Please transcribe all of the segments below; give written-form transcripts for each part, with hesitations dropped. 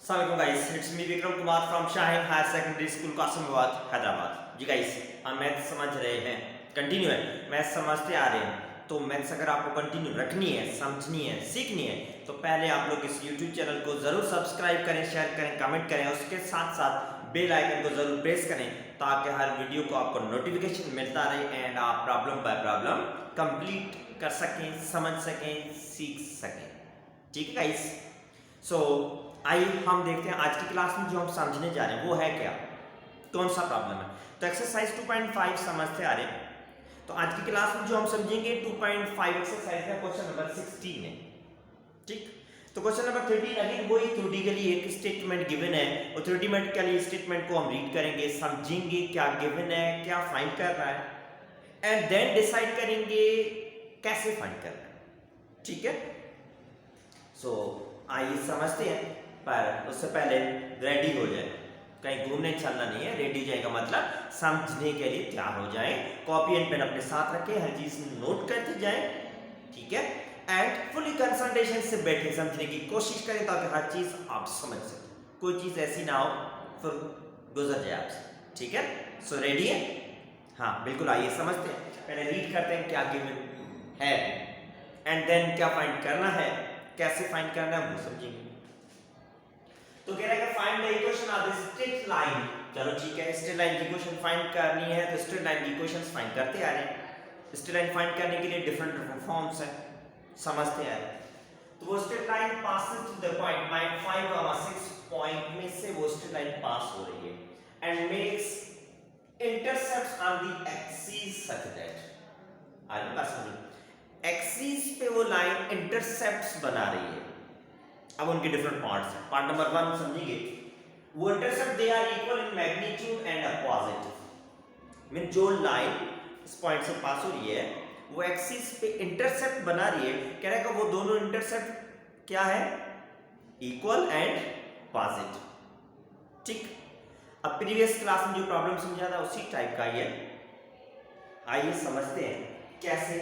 Assalamualaikum guys, it's me Vikram Kumar from Shaheen Higher Secondary School Qasimabad Hyderabad. जी guys, हम math समझ रहे हैं, कंटिन्यू है, मैथ समझते आ रहे हैं। तो मैथ्स अगर आपको कंटिन्यू रखनी है, समझनी है, सीखनी है, तो पहले आप लोग इस YouTube चैनल को जरूर सब्सक्राइब करें, शेयर करें, कमेंट करें, उसके साथ साथ बेल आइकन को जरूर प्रेस करें ताकि हर वीडियो को आपको नोटिफिकेशन मिलता रहे एंड आप प्रॉब्लम बाय प्रॉब्लम कंप्लीट कर सकें, समझ सकें, सीख सकें। ठीक है गाइस, सो आइए हम देखते हैं आज की क्लास में जो हम समझने जा रहे हैं वो है क्या, कौन सा प्रॉब्लम है। तो एक्सरसाइज 2.5 समझते आ रहे हैं। तो आज की क्लास में जो हम समझेंगे 2.5 एक्सरसाइज का क्वेश्चन नंबर 16 है। ठीक, तो क्वेश्चन नंबर 13 अगेन वही थ्योरेटिकली एक स्टेटमेंट गिवन है और थ्योरेटिकली स्टेटमेंट को हम रीड करेंगे, समझेंगे क्या गिवन है, क्या फाइंड कर रहा है एंड देन डिसाइड करेंगे कैसे फाइंड करना है। ठीक है, सो आइए समझते हैं, पर उससे पहले रेडी हो जाए, कहीं घूमने चलना नहीं है, रेडी जाएगा मतलब समझने के लिए तैयार हो जाए, कॉपी एंड पेन अपने साथ रखें, हर चीज नोट करते जाए। ठीक है, एंड फुली कंसंट्रेशन से बैठे समझने की कोशिश करें ताकि हर चीज आप समझ सकें, कोई चीज ऐसी ना हो फिर गुजर जाए आपसे। ठीक है, सो रेडी है? हाँ बिल्कुल, आइए समझते हैं। पहले रीड करते हैं क्या गिवन है एंड देन क्या फाइंड करना है, कैसे फाइंड करना है वो समझेंगे। तो कह रहा है कि find the equation of the straight line. चलो ठीक है, स्ट्रेट लाइन की इक्वेशन फाइंड करनी है तो स्ट्रेट लाइन की इक्वेशंस फाइंड करते आ रहे हैं। स्ट्रेट लाइन फाइंड करने के लिए डिफरेंट फॉर्म्स है, समझते आ रहे हैं। तो वो straight line passes to the point 5,6 point में से वो स्ट्रेट लाइन पास हो रही है and makes intercepts on the axis such that, आगे बात समझो, एक्सिस पे वो लाइन इंटरसेप्ट्स बना रही है। अब उनके डिफरेंट पार्ट्स हैं। पार्ट नंबर 1 समझिए, वो intercept they are equal in magnitude and opposite. Mean जो लाइन इस पॉइंट से पास हो रही है वो एक्सिस पे इंटरसेप्ट बना रही है, कह रहा है कि वो दोनों इंटरसेप्ट क्या है, इक्वल एंड अपोजिट। ठीक, अब प्रीवियस क्लास में जो प्रॉब्लम समझा था उसी टाइप का ही है, आइए समझते हैं कैसे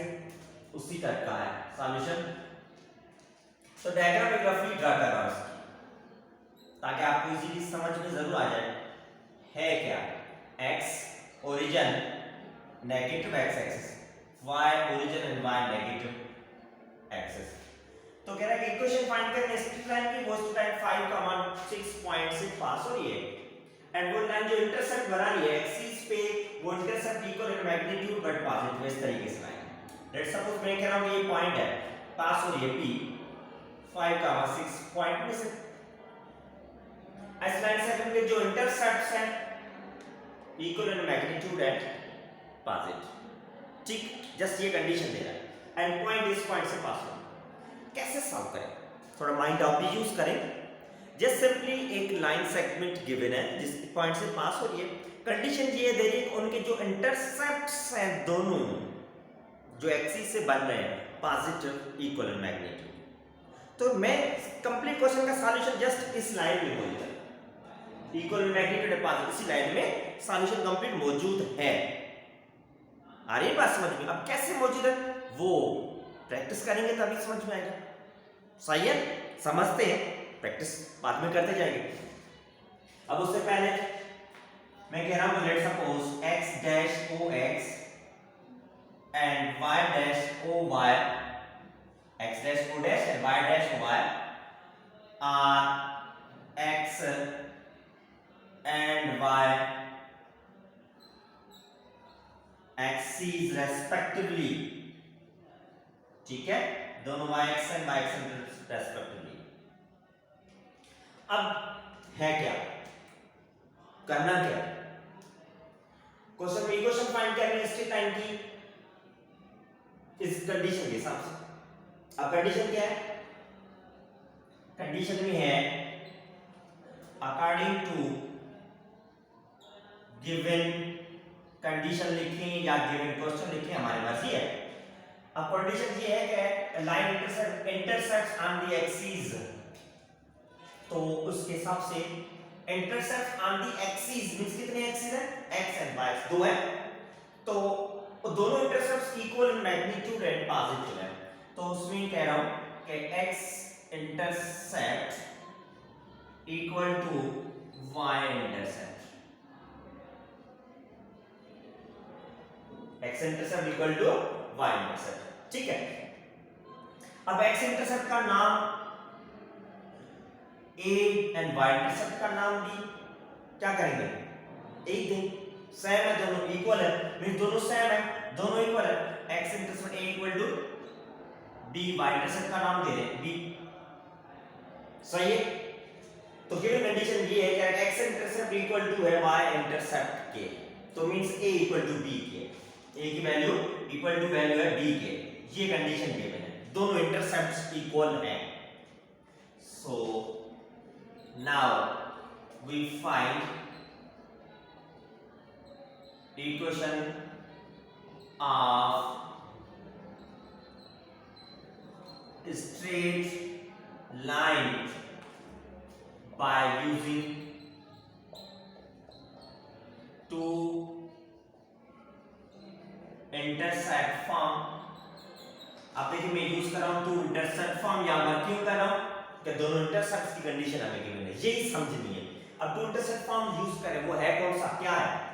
उसी टाइप का है सॉल्यूशन। तो डायग्राम एक रफली ड्रा कर रहा हूं इसकी ताकि आपको इजीली समझ में जरूर आ जाए है क्या। x origin negative x axis, y origin and y negative axis. तो कह रहा है कि इक्वेशन फाइंड करने स्ट्रेट लाइन की वो स्ट्रेट लाइन 5,6 पॉइंट से पास हो रही है एंड वो लाइन जो इंटरसेप्ट बना रही है एक्सिस पे वो intercept equal in magnitude but positive इस तरीके से लाइन। लेट्स सपोज मैं कह रहा हूं ये पॉइंट है, पास हो रही है p 5,6 पॉइंट में से। इस लाइन से के जो इंटरसेप्ट्स हैं equal in magnitude and positive. ठीक, जस्ट ये कंडीशन दे रहा है एंड पॉइंट इस पॉइंट से पास हो। कैसे सॉल्व करें, थोड़ा माइंड आप भी यूज करें। जस्ट सिंपली एक लाइन सेगमेंट गिवन है जिस पॉइंट से पास हो रही है, कंडीशन ये दे रही है उनके जो इंटरसेप्ट्स हैं दोनों जो एक्सिस से बन रहे हैं पॉजिटिव इक्वल इन मैग्नीट्यूड। तो मैं कंप्लीट क्वेश्चन का सॉल्यूशन जस्ट इस लाइन में मौजूद है, इक्वल मैग्नीट्यूड एंड पॉजिटिव, इसी लाइन में सॉल्यूशन कंप्लीट मौजूद है। आ रही है बात समझ में? अब कैसे मौजूद है वो प्रैक्टिस करेंगे तभी समझ में आएगा। सही है, समझते हैं, प्रैक्टिस बाद में करते जाएंगे। अब उससे पहले मैं कह रहा हूं let's suppose x dash o x and y dash o y, x dash o dash and y dash o y are x and y axes respectively। ठीक है, दोनों y x and y x respectively। अब है क्या, करना क्या, question में equation find करनी है स्ट्रेट लाइन की इस कंडीशन के हिसाब से। अब कंडीशन क्या है, कंडीशन में है अकॉर्डिंग टू गिवन कंडीशन लिखें या गिवन क्वेश्चन लिखें, हमारी मर्जी है। अब कंडीशन ये है कि line intercepts on the axis, तो उसके हिसाब से intercept on the axis means कितने एक्सिस है, x एंड y दो है, तो दोनों intercepts equal in magnitude and positive है। तो उसमें कह रहा हूं कि x intercept equal to y intercept, x intercept equal to y intercept. ठीक है, अब एक्स इंटरसेप्ट का नाम ए एंड वाई इंटरसेप्ट का नाम भी क्या करेंगे, एक दिन सेम है, दोनों इक्वल है, मींस दोनों सेम है, दोनों इक्वल है। X intercept a equal to b, y intercept का नाम दे रहे हैं बी, सही है। तो गिवन कंडीशन ये है कि एक्स इंटरसेप्ट इक्वल टू है वाई इंटरसेप्ट के, तो means a equal to b के, ए की वैल्यू इक्वल टू वैल्यू है बी के, ये कंडीशन गिवन है, दोनों इंटरसेप्ट्स इक्वल हैं। So now we find equation of straight line by using two intercept form। अब देखिए मैं यूज कर रहा हूं टू इंटरसेप्ट फॉर्म, यहां पर क्यों कर रहा हूं कि दोनों इंटरसेप्ट्स की कंडीशन हमें गिवन है, यही समझनी है। अब टू इंटरसेप्ट फॉर्म यूज करें, वो है कौन सा, क्या है,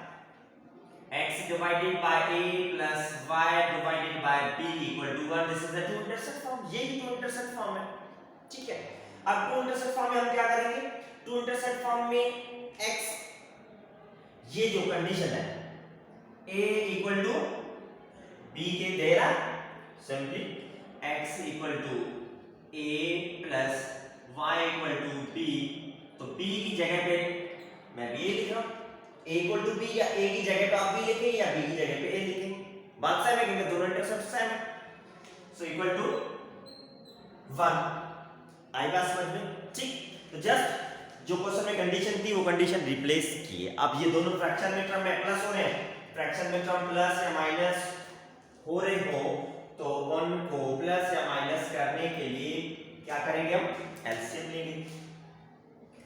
x divided by a plus y divided by b equal to 1, this is the two intercept form, यही टू इंटरसेप्ट फॉर्म है। ठीक है, अब टू इंटरसेप्ट फॉर्म में हम क्या करेंगे, टू इंटरसेप्ट फॉर्म में x, ये जो कंडीशन है a इक्वल टू b के दे रहा, simply x equal to a plus y equal to b, तो b की जगह पे मैं b लिख रहा हूं, a इक्वल टू बी, या a की जगह पे आप b लिखें या b की जगह पे a लिखें, बात सेम है क्योंकि दोनों इंटरसेप्ट सेम है। सो इक्वल टू 1, आई बात समझ में। ठीक, तो जस्ट जो क्वेश्चन में कंडीशन थी वो कंडीशन रिप्लेस की है। अब ये दोनों फ्रैक्शन में टर्म में प्लस हो रहे हैं, फ्रैक्शन में टर्म प्लस या माइनस हो रहे हो तो उनको प्लस या माइनस करने के लिए क्या करेंगे, हम एलसीएम लेंगे।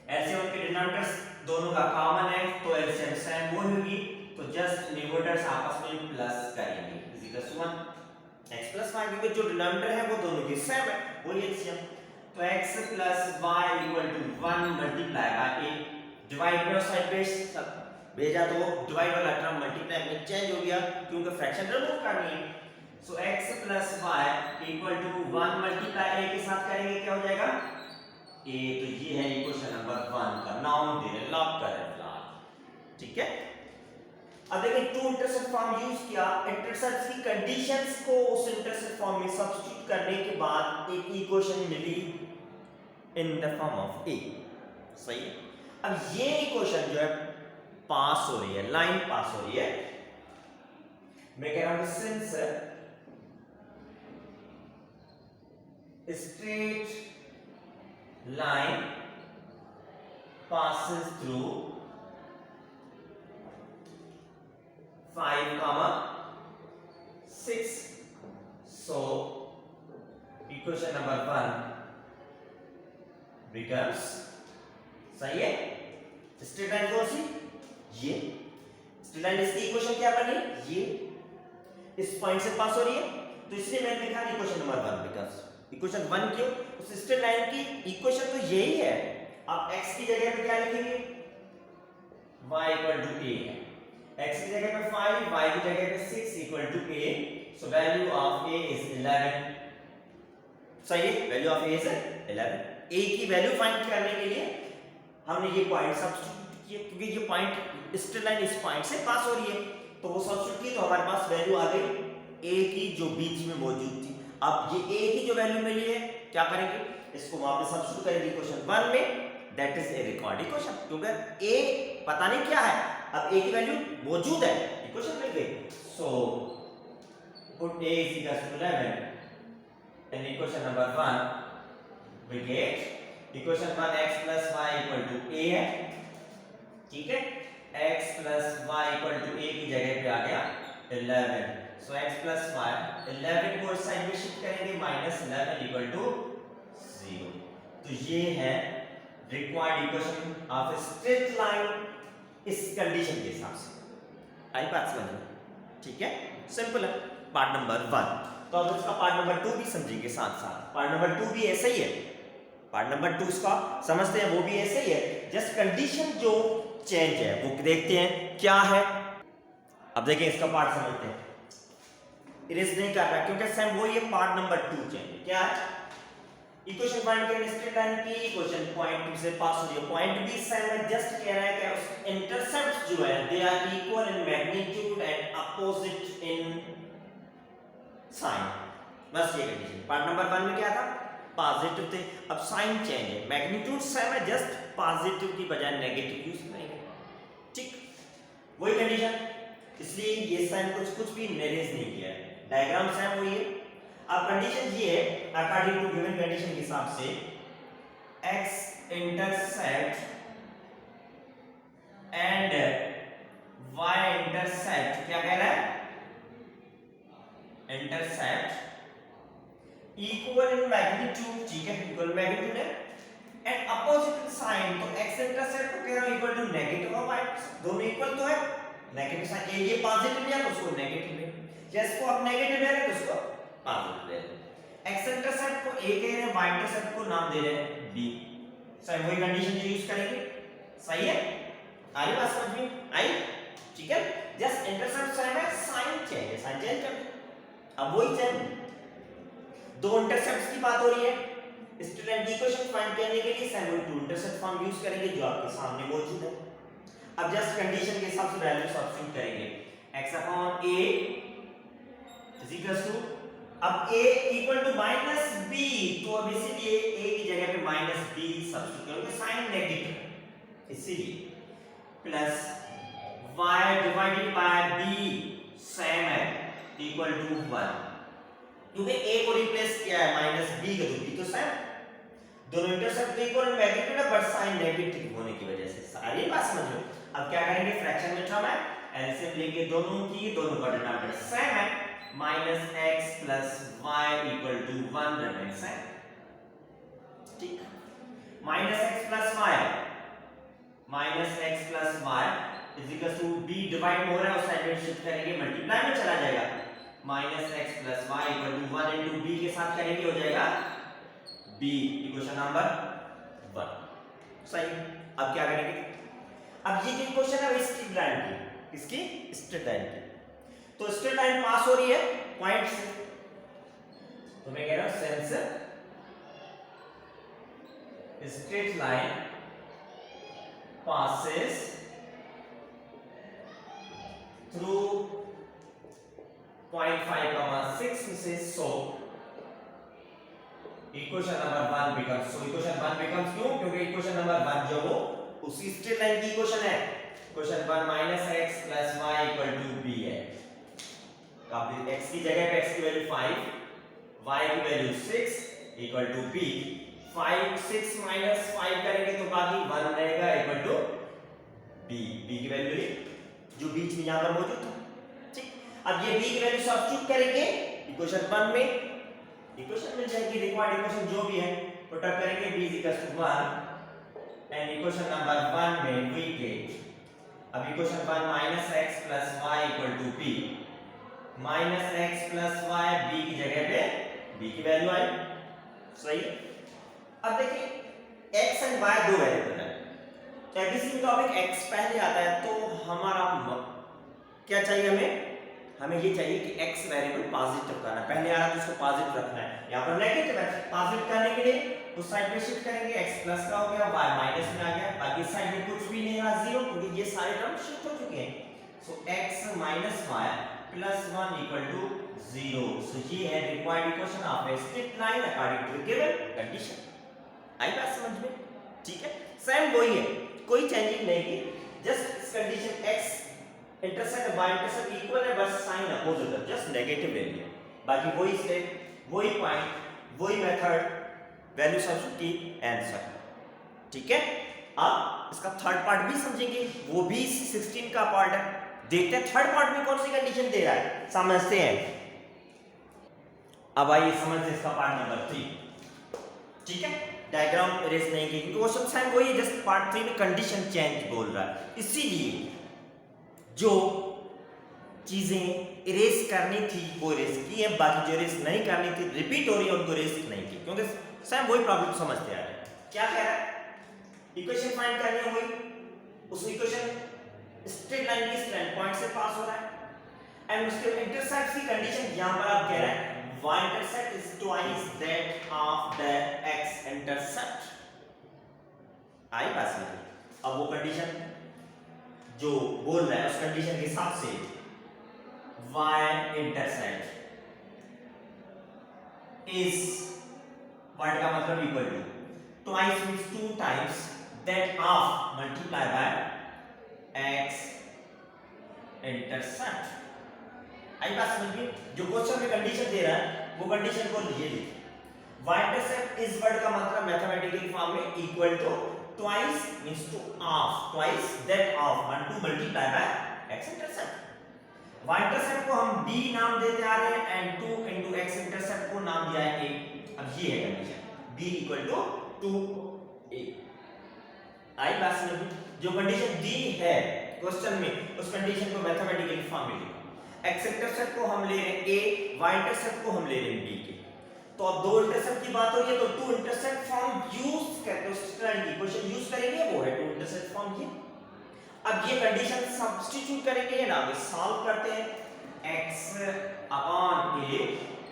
एलसीएम के डिनोमिनेटर्स दोनों का कॉमन है तो एलसीएम सेम वो होगी, तो जस्ट न्यूमरेटर्स आपस में प्लस करेंगे, is equal to 1 x plus y, क्योंकि जो डिनोमिनेटर है वो दोनों के सेम है, वही एलसीएम। तो x plus y equal to 1 multiply by a, divide करो साइड पे भेजा तो डिवाइड वाला टर्म मल्टीप्लाई में चेंज हो गया क्योंकि फ्रैक्शन रिमूव करनी है। So x plus y equal to 1 multiply a के साथ करेंगे क्या हो जाएगा a, तो ये है इक्वेशन नंबर 1 का नाउन दे रहे, लॉक कर रहे फिलहाल। ठीक है, अब देखिए टू इंटरसेप्ट फॉर्म यूज किया, इंटरसेप्ट्स की कंडीशंस को उस इंटरसेप्ट फॉर्म में सब्स्टिट्यूट करने के बाद एक इक्वेशन मिली in the form of a, सही है। अब ये इक्वेशन जो है पास हो रही है, लाइन पास हो रही है, मैं कह रहा हूं since straight line passes through 5, 6, so equation number 1 becomes, सही है, स्ट्रेट लाइन कौन सी, ये स्ट्रेट लाइन, इसकी इक्वेशन क्या बनी, ये इस पॉइंट से पास हो रही है, तो इसलिए मैंने लिखा इक्वेशन नंबर 1 बिकॉज़ इक्वेशन 1 क्यों, उस स्ट्रेट लाइन की इक्वेशन तो यही है। अब x की जगह पे क्या लिखेंगे, y इक्वल टू a है, x की जगह पे 5, y की जगह पे 6 equal to a, so value of a is 11, सही है, value of a is 11। a की वैल्यू फाइंड करने के लिए हमने ये पॉइंट सब्स्टिट्यूट किए क्योंकि ये पॉइंट स्ट्रेट लाइन इस पॉइंट से पास हो रही है, तो वो सब्स्टिट्यूट की तो हमारे पास वैल्यू आ गई a की जो बीच में मौजूद थी। अब ये a की जो वैल्यू मिली है क्या करेंगे, इसको वहां पे सब्स्टिट्यूट करेंगे इक्वेशन 1 में, that is a record equation, क्योंकि a पता नहीं क्या है, अब a की वैल्यू मौजूद है, इक्वेशन मिल गई। So put a is equal to 11 in equation number 1 we get equation 1 x plus y equal to a है, ठीक है, x plus y equal to a की जगह पे आ गया 11, सो x plus y 11 को इस साइड में शिफ्ट करेंगे, -11 इक्वल टू 0, तो ये है required equation of a straight line इस कंडीशन के हिसाब से। आई बात समझ में, ठीक है, सिंपल है पार्ट नंबर 1। तो अब इसका पार्ट नंबर 2 भी समझिए साथ साथ, पार्ट नंबर 2 भी ऐसा ही है, पार्ट नंबर 2 इसका समझते हैं, वो भी ऐसे ही है, जस्ट कंडीशन जो चेंज है वो देखते हैं क्या है। अब देखिए इसका पार्ट समझते हैं, इरेज नहीं कर रहा क्योंकि सेम वो ये पार्ट नंबर 2 चेंज है। क्या है, इक्वेशन फाइंड करेंगे स्ट्रेट लाइन की, इक्वेशन पॉइंट 2 से पास हो रही है, पॉइंट बी सेम है, जस्ट कह रहा है कि उस इंटरसेप्ट्स जो है they are equal in magnitude and opposite in sign, बस ये कंडीशन। पार्ट नंबर 1 में क्या था, पॉजिटिव थे, अब साइन चेंज है, मैग्नीट्यूड सेम है, जस्ट पॉजिटिव की बजाय नेगेटिव यूज करेंगे, ठीक, वही कंडीशन, इसलिए ये साइन कुछ भी इरेज नहीं किया है, डायग्राम सेम वही है। अब कंडीशन ये है, अकॉर्डिंग टू गिवन कंडीशन के हिसाब से x intercept and y intercept, क्या कह रहा है, इंटरसेप्ट इक्वल इन मैग्नीट्यूड, ठीक है, इक्वल मैग्नीट्यूड है, एंड अपोजिट साइन, तो x इंटरसेप्ट को कह रहा हूं इक्वल टू नेगेटिव और y, दोनों इक्वल तो है, नेगेटिव साइन, ये पॉजिटिव है तो उसको नेगेटिव है, जैसे को अब नेगेटिव ले रहे हैं तो उसको पॉजिटिव ले रहे हैं। x इंटरसेप्ट को a कह रहे हैं, y इंटरसेप्ट को नाम दे रहे हैं b, सही वही कंडीशन यूज करेंगे, सही है, आई बात समझ में आई, ठीक है, जस्ट इंटरसेप्ट सेम है, साइन चेंज है, साइन चेंज कर, अब वही चेंज, दो इंटरसेप्ट्स की बात हो रही है, स्टूडेंट इक्वेशन फाइंड करने के लिए same two intercept form use करेंगे जो आपके सामने मौजूद है। अब जस्ट कंडीशन के हिसाब से वैल्यू सब्स्टिट्यूट करेंगे, x upon a is equal to, अब a equal to minus b, तो अब इसीलिए a की जगह पे माइनस b सब्स्टिट्यूट करोगे, साइन नेगेटिव, इसीलिए plus y divided by b same है इक्वल टू 1, क्योंकि a को रिप्लेस किया है माइनस b का, तो b तो सेम, दोनों इंटरसेप्ट इक्वल मैग्नीट्यूड है बट साइन नेगेटिव होने की वजह से, सारी बात समझ लो। अब क्या करेंगे, फ्रैक्शन में टर्म है, एलसीएम लेंगे दोनों की, दोनों का डिनोमिनेटर सेम है, minus x plus y equal to 1 remain same, ठीक, minus x plus y is equal to b divide हो रहा है, उस साइड में शिफ्ट करेंगे, मल्टीप्लाई में चला जाएगा, minus x plus y equal to 1 into b के साथ करेंगे, हो जाएगा b, इक्वेशन नंबर 1, सही। अब क्या करेंगे, अब ये जो इक्वेशन है वो स्ट्रेट लाइन की, किसकी, स्ट्रेट लाइन की, तो स्ट्रेट लाइन पास हो रही है पॉइंट से, तो मैं कह रहा हूं sense straight line passes through point 5, 6 से, so equation number 1 becomes, so equation 1 becomes क्यों, क्योंकि इक्वेशन नंबर 1 जो वो उसी स्ट्रेट लाइन की इक्वेशन है, equation 1 minus x plus y equal to b है, अब x की जगह पे x की वैल्यू 5, y की value 6 equal to b, 5 6 minus 5 करेंगे तो बाकी 1 रहेगा इक्वल टू b, b की वैल्यू जो बीच में यहां पर मौजूद था, ठीक। अब ये b की वैल्यू सब्स्टिट्यूट करेंगे इक्वेशन 1 में, इक्वेशन मिल जाएगी, रिक्वायर्ड इक्वेशन जो भी है पुट अप करेंगे, b is equal to 1 and equation number 1 में वी गेट, अब equation 1 minus x plus y equal to b, minus x plus y b की जगह पे b की वैल्यू आई, सही। अब देखिए x एंड y दो वेरिएबल है, तो एबीसी टॉपिक x पहले आता है, तो हमारा क्या चाहिए, हमें ये चाहिए कि x वेरिएबल पॉजिटिव करना है, पहले आ रहा तो उसको पॉजिटिव रखना है, यहाँ पर नेगेटिव है, पॉजिटिव करने के लिए उस साइड पे शिफ्ट करेंगे, x प्लस का हो गया, y माइनस में आ गया, बाकी साइड में कुछ भी नहीं रहा, जीरो, क्योंकि ये सारे टर्म शिफ्ट हो चुके हैं, so x minus y plus 1 equal to 0, so ये है required equation of a straight line according to given condition, आई बात समझ में, ठीक है, सेम वही है, कोई चेंजिंग नहीं की, जस्ट इस condition x intercept y intercept equal है, बस साइन अपोजिट है, जस्ट नेगेटिव ले लिया, बाकी वही स्टेप, वही पॉइंट, वही मेथड, वैल्यू सब्स्टिट्यूट की आंसर, ठीक है। अब इसका थर्ड पार्ट भी समझेंगे, वो भी 16 का पार्ट है, देखते हैं थर्ड पार्ट में कौन सी कंडीशन दे रहा है, समझते हैं। अब आइए समझते हैं इसका पार्ट नंबर 3, ठीक है, डायग्राम इरेज नहीं की, क्योंकि क्वेश्चन साइन वही है, जस्ट पार्ट 3 में कंडीशन चेंज बोल रहा है, इसीलिए जो चीजें इरेज करनी थी वो इरेज की है, बाकी जो इरेज नहीं करनी थी रिपीट हो रही है उनको इरेज नहीं की, क्योंकि सेम वही प्रॉब्लम समझते आ रहे हैं। क्या कह रहा है, इक्वेशन फाइंड करनी हुई, उस इक्वेशन स्ट्रेट लाइन की स्ट्रेंथ पॉइंट से पास हो रहा है एंड उसके इंटरसेप्ट की कंडीशन यहां पर आप कह रहे हैं y intercept is twice that of the x intercept। आई बात समझ। अब वो कंडीशन जो बोल रहा है उस कंडीशन के हिसाब से y intercept is वर्ड का मतलब equal to twice means 2 times that of multiply by x intercept। आई बात समझ में। जो क्वेश्चन में कंडीशन दे रहा है वो कंडीशन को ये लिखिए y intercept इस वर्ड का मतलब मैथमेटिकल फॉर्म में equal to twice means to half twice that of 1 to multiply by x intercept। y intercept को हम b नाम देते आ रहे हैं एंड 2 into x intercept को नाम दिया है a। अब ये है condition b equal to 2a। आई बात समझ में। जो कंडीशन दी है क्वेश्चन में उस कंडीशन को मैथमेटिकल फॉर्म में लिखो। x इंटरसेप्ट को हम ले रहे हैं a, y इंटरसेप्ट को हम ले रहे हैं b के। तो अब दो इंटरसेप्ट की बात हो रही है तो टू इंटरसेप्ट फॉर्म यूज करके उस तरह की इक्वेशन यूज करेंगे, वो है टू इंटरसेप्ट फॉर्म ये। अब ये कंडीशन सब्स्टिट्यूट करेंगे ना, अब सॉल्व करते हैं x upon a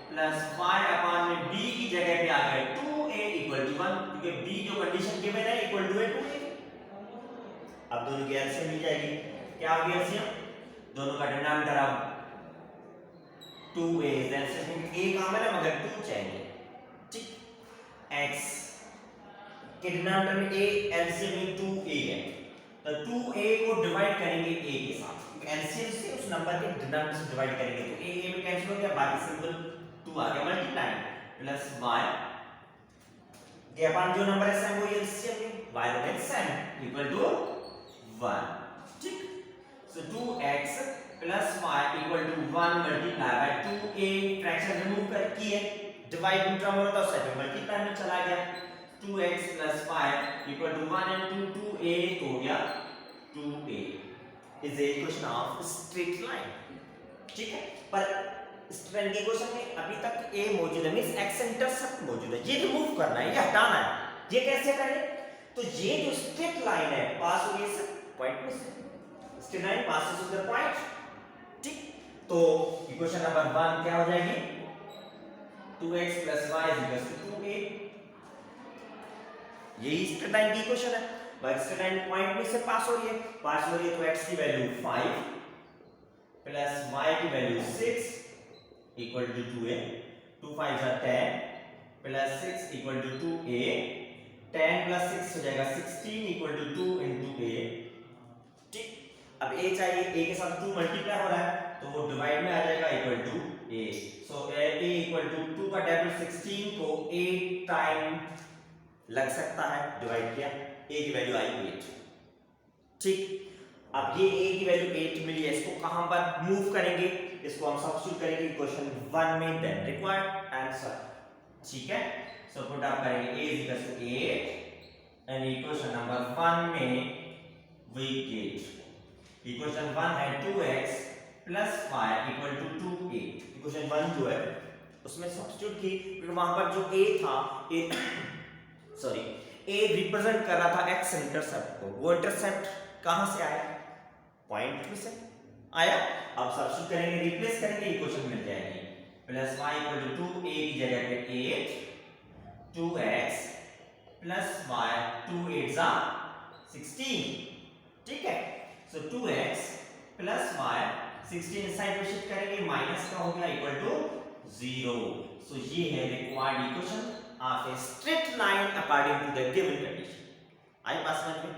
plus y upon में b की जगह पे आ गए 2a इक्वल टू 1 क्योंकि b जो कंडीशन गिवन है इक्वल टू है 2a। अब दोनों की एलसीएम मिल जाएगी। क्या होगी एलसीएम? दोनों का डिनोमिनेटर अब 2a एलसीएम a कॉमन है मगर 2 चाहिए, ठीक। x के डिनोमिनेटर में a एलसीएम में 2a है तो 2a को डिवाइड करेंगे a के साथ क्योंकि एलसीएम से उस नंबर के डिनोमिनेटर से डिवाइड करेंगे तो a में कैंसिल हो गया, बाकी सिंपल 2 आ गया मल्टीप्लाई प्लस y के अपन जो नंबर है सेम वो एलसीएम में y और x सेम इक्वल टू 1, ठीक। So 2x plus y equal to 1 multiply by 2a fraction remove कर किए डिवाइड में टर्म होता है सेट मल्टीप्लाई में चला गया 2x plus y equal to 1 and 2 2a तो हो गया 2a is a equation of straight line, ठीक है। पर स्ट्रेट की इक्वेशन में अभी तक a मौजूद है मींस x इंटरसेप्ट मौजूद है, ये रिमूव करना है, ये हटाना है। ये कैसे करें? तो ये जो स्ट्रेट लाइन है पास हो गई इस पॉइंट में से, straight line passes through the point, ठीक। तो इक्वेशन नंबर 1 क्या हो जाएगी 2x plus y is equal to 2a। यही स्ट्रेट लाइन की इक्वेशन है। पर स्ट्रेट लाइन पॉइंट में से पास हो रही है, पास हो रही है तो x की वैल्यू 5 प्लस y की value 6 equal to 2a, 2 5 are 10 plus 6 equal to 2a, 10 plus 6 हो जाएगा 16 इक्वल टू 2 into a, ठीक। अब a चाहिए, a के साथ 2 मल्टीप्लाई हो रहा है तो वो डिवाइड में आ जाएगा equal to a। So a equal to 2 का डेविल 16 को 8 टाइम लग सकता है, डिवाइड किया a की वैल्यू आई 8, ठीक। अब ये a की वैल्यू 8 मिली है, इसको कहां पर मूव करेंगे, इसको हम सब्स्टिट्यूट करेंगे क्वेश्चन 1 में, देन रिक्वायर्ड आंसर, ठीक है। सो पुट अप करेंगे a is equal to 8 and equation number 1 में we get इक्वेशन 1 है 2x plus y equal to 2a। Equation 1 जो है उसमें सब्स्टिट्यूट की क्योंकि वहां पर जो a था a रिप्रेजेंट कर रहा था x इंटरसेप्ट को, वो इंटरसेप्ट कहां से आया, पॉइंट में से आया। अब सब्स्टिट्यूट करेंगे, रिप्लेस करेंगे, इक्वेशन मिल जाएगी plus y equal to 2a की जगह पे 8 2x प्लस y 2 8 जा 16, ठीक है। So 2x plus y 16 side में शिफ्ट करेंगे, माइनस का हो गया इक्वल टू 0। सो ये है required equation of a straight line according to the given condition. आई पास समझ में,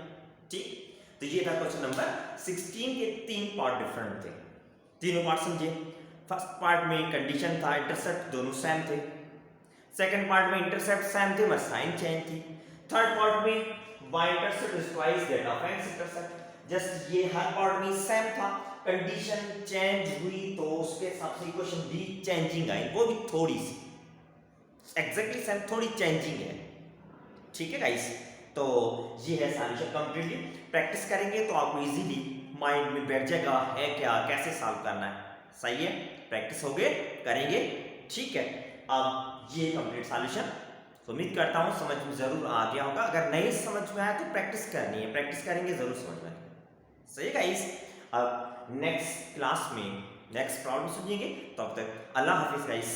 ठीक। तो ये था क्वेश्चन नंबर 16 के 3 पार्ट डिफरेंट थे, तीनों पार्ट समझे। फर्स्ट पार्ट में कंडीशन था, इंटरसेप्ट दोनों सेम थे। सेकंड पार्ट में इंटरसेप्ट सेम थे मगर साइन चेंज थी। थर्ड पार्ट में y intercept is twice that of x intercept, just ये हर पार्ट में सेम था, कंडीशन चेंज हुई तो उसके हिसाब से इक्वेशन भी चेंजिंग आई, वो भी थोड़ी सी एग्जैक्टली सेम, थोड़ी चेंजिंग है, ठीक है गाइस। तो ये है सॉल्यूशन कंप्लीटली। प्रैक्टिस करेंगे तो आपको इजीली माइंड में बैठ जाएगा है क्या, कैसे सॉल्व करना है, सही है। प्रैक्टिस हो गए करेंगे, ठीक है। अब ये कंप्लीट सॉल्यूशन तो उम्मीद करता हूँ समझ में जरूर आ गया होगा। अगर नहीं समझ में आया तो प्रैक्टिस करनी है, प्रैक्टिस करेंगे जरूर समझ में आएगा। सही गाइस, अब नेक्स्ट क्लास में नेक्स्ट प्रॉब्लम सुनिएंगे। तो अब तक अल्लाह हाफिज गाइस।